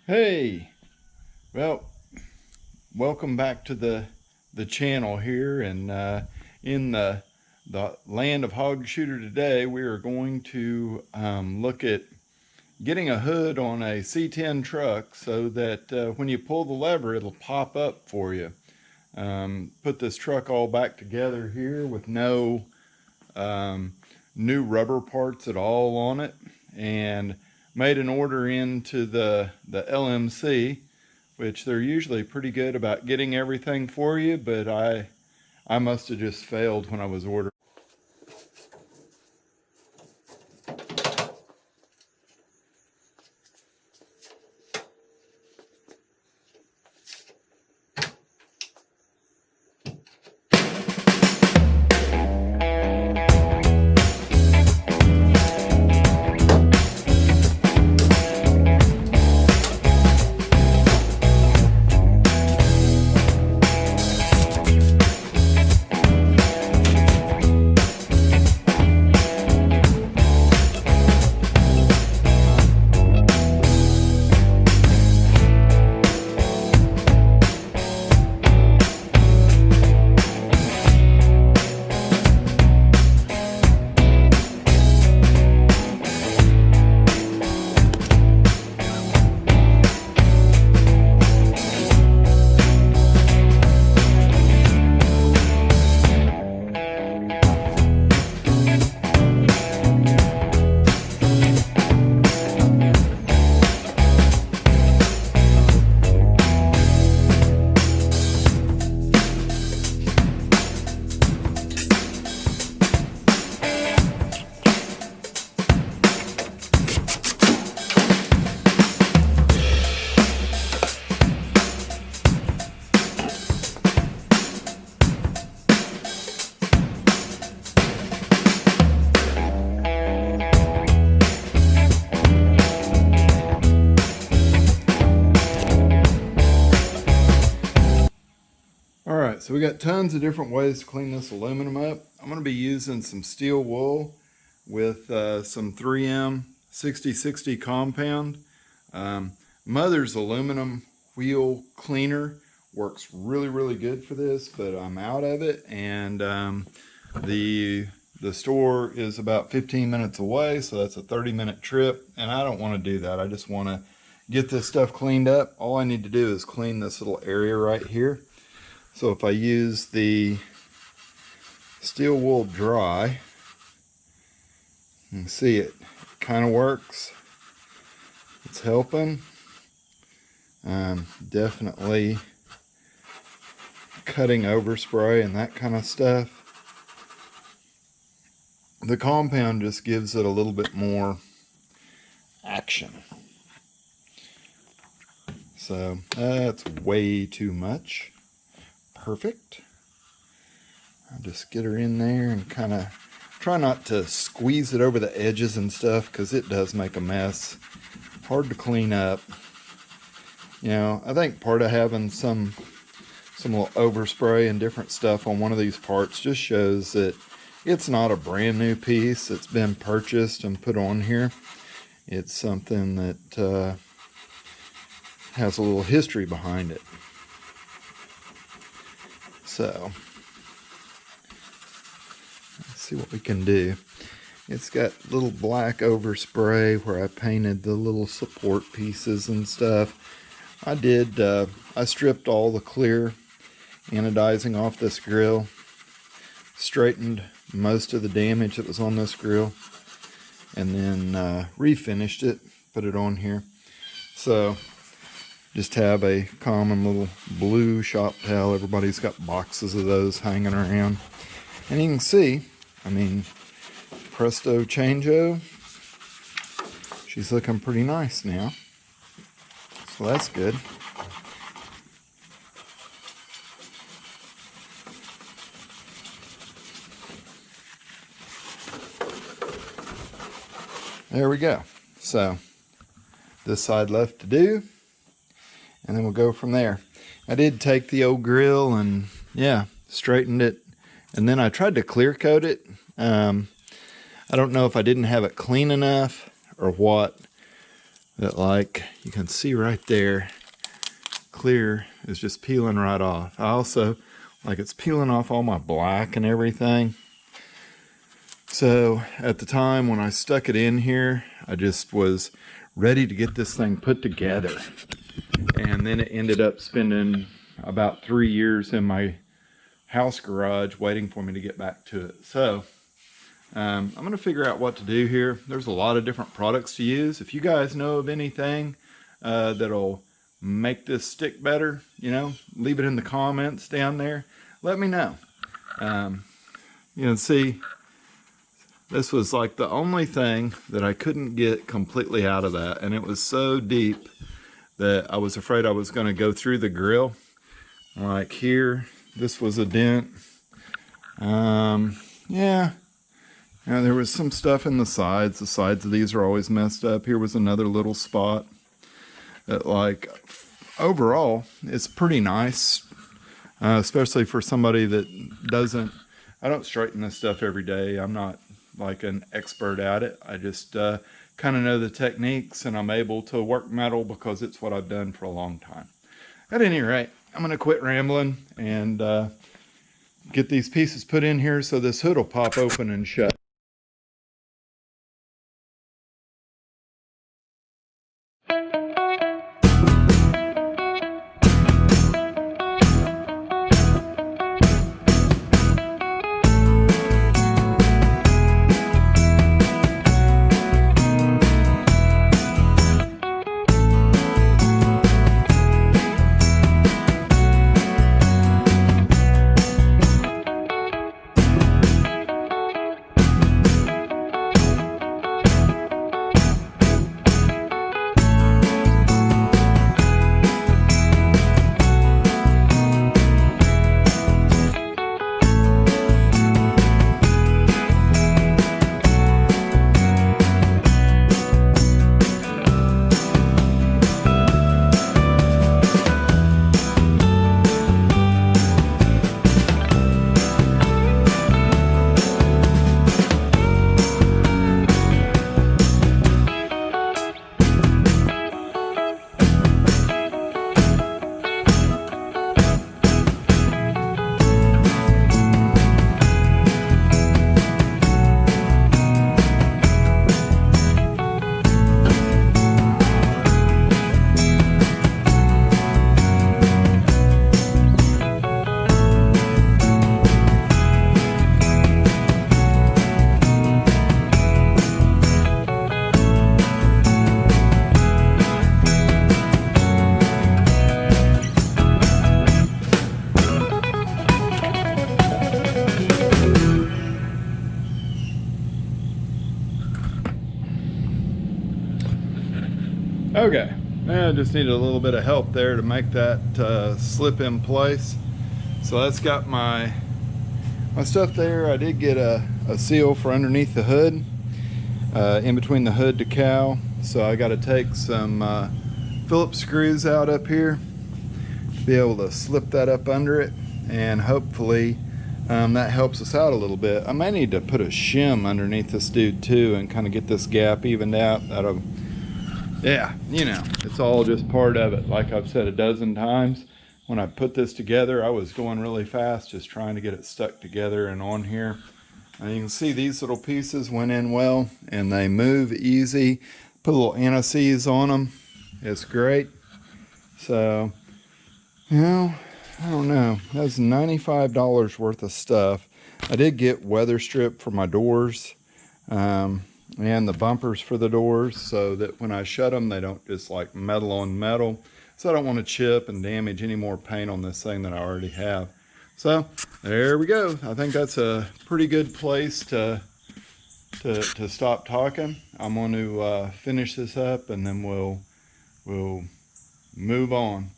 Hey, well, welcome back to the channel here, and in the land of Hogshooter today, we are going to look at getting a hood on a C10 truck so that when you pull the lever, it'll pop up for you. Put this truck all back together here with no new rubber parts at all on it, and made an order into the LMC, which they're usually pretty good about getting everything for you, but I must have just failed when I was ordering. Alright, so we got tons of different ways to clean this aluminum up. I'm going to be using some steel wool with some 3M 6060 compound. Mother's aluminum wheel cleaner works really good for this, but I'm out of it, and the store is about 15 minutes away, so that's a 30-minute trip, and I don't want to do that. I just want to get this stuff cleaned up. All I need to do is clean this little area right here. So if I use the steel wool dry, you can see it kind of works. It's helping. Definitely cutting overspray and that kind of stuff. The compound just gives it a little bit more action. So that's way too much. Perfect. I'll just get her in there and kind of try not to squeeze it over the edges and stuff, because it does make a mess. Hard to clean up. You know, I think part of having some little overspray and different stuff on one of these parts just shows that it's not a brand new piece. It's been purchased and put on here. It's something that has a little history behind it. So, let's see what we can do. It's got little black overspray where I painted the little support pieces and stuff. I stripped all the clear anodizing off this grill, straightened most of the damage that was on this grill, and then refinished it, put it on here. So, just have a common little blue shop towel. Everybody's got boxes of those hanging around. And you can see, I mean, presto changeo. She's looking pretty nice now. So that's good. There we go. So, this side left to do. And then we'll go from there. I did take the old grill and, yeah, straightened it. And then I tried to clear coat it. I don't know if I didn't have it clean enough or what. that, like, you can see right there, clear is just peeling right off. I also, like, it's peeling off all my black and everything. So at the time when I stuck it in here, I just was ready to get this thing put together. And then it ended up spending about 3 years in my house garage waiting for me to get back to it. So I'm going to figure out what to do here. There's a lot of different products to use. If you guys know of anything that'll make this stick better, you know, leave it in the comments down there. Let me know. You know, see, this was like the only thing that I couldn't get completely out of that, and it was so deep that I was afraid I was going to go through the grill. Like here, this was a dent. Yeah. Now there was some stuff in the sides. The sides of these are always messed up. Here was another little spot. That, like, overall, it's pretty nice, especially for somebody that doesn't. I don't straighten this stuff every day. I'm not like an expert at it. I just kind of know the techniques, and I'm able to work metal because it's what I've done for a long time. At any rate, I'm going to quit rambling and get these pieces put in here so this hood will pop open and shut. Okay, I just needed a little bit of help there to make that slip in place. So that's got my stuff there. I did get a seal for underneath the hood, in between the hood to cowl. So I got to take some Phillips screws out up here to be able to slip that up under it, and hopefully that helps us out a little bit. I may need to put a shim underneath this dude too and kind of get this gap evened out. That'll, yeah, you know, it's all just part of it. Like I've said a dozen times, when I put this together, I was going really fast, just trying to get it stuck together and on here. And you can see these little pieces went in well, and they move easy. Put a little anti-seize on them. It's great. So, you know, I don't know. That's $95 worth of stuff. I did get weather strip for my doors. And the bumpers for the doors, so that when I shut them, they don't just like metal on metal. So I don't want to chip and damage any more paint on this thing that I already have. So there we go. I think that's a pretty good place to stop talking. I'm going to finish this up, and then we'll move on.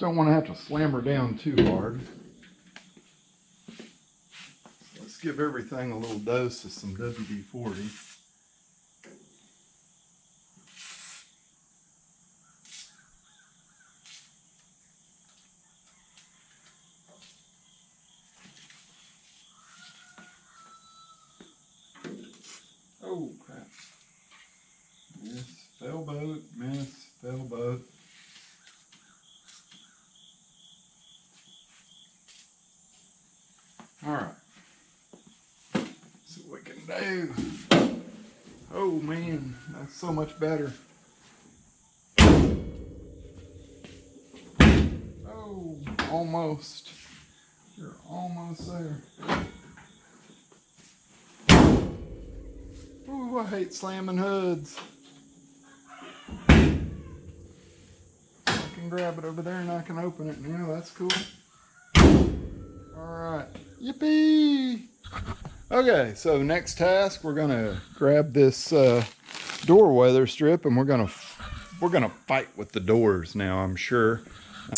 Just don't want to have to slam her down too hard. Let's give everything a little dose of some WD-40. Oh crap. Miss, fail boat, miss, fail boat. Alright. See what we can do. Oh man, that's so much better. Oh, almost. You're almost there. Ooh, I hate slamming hoods. I can grab it over there and I can open it now. That's cool. Alright. Yippee! Okay, so next task, we're gonna grab this door weather strip and we're gonna fight with the doors now, I'm sure.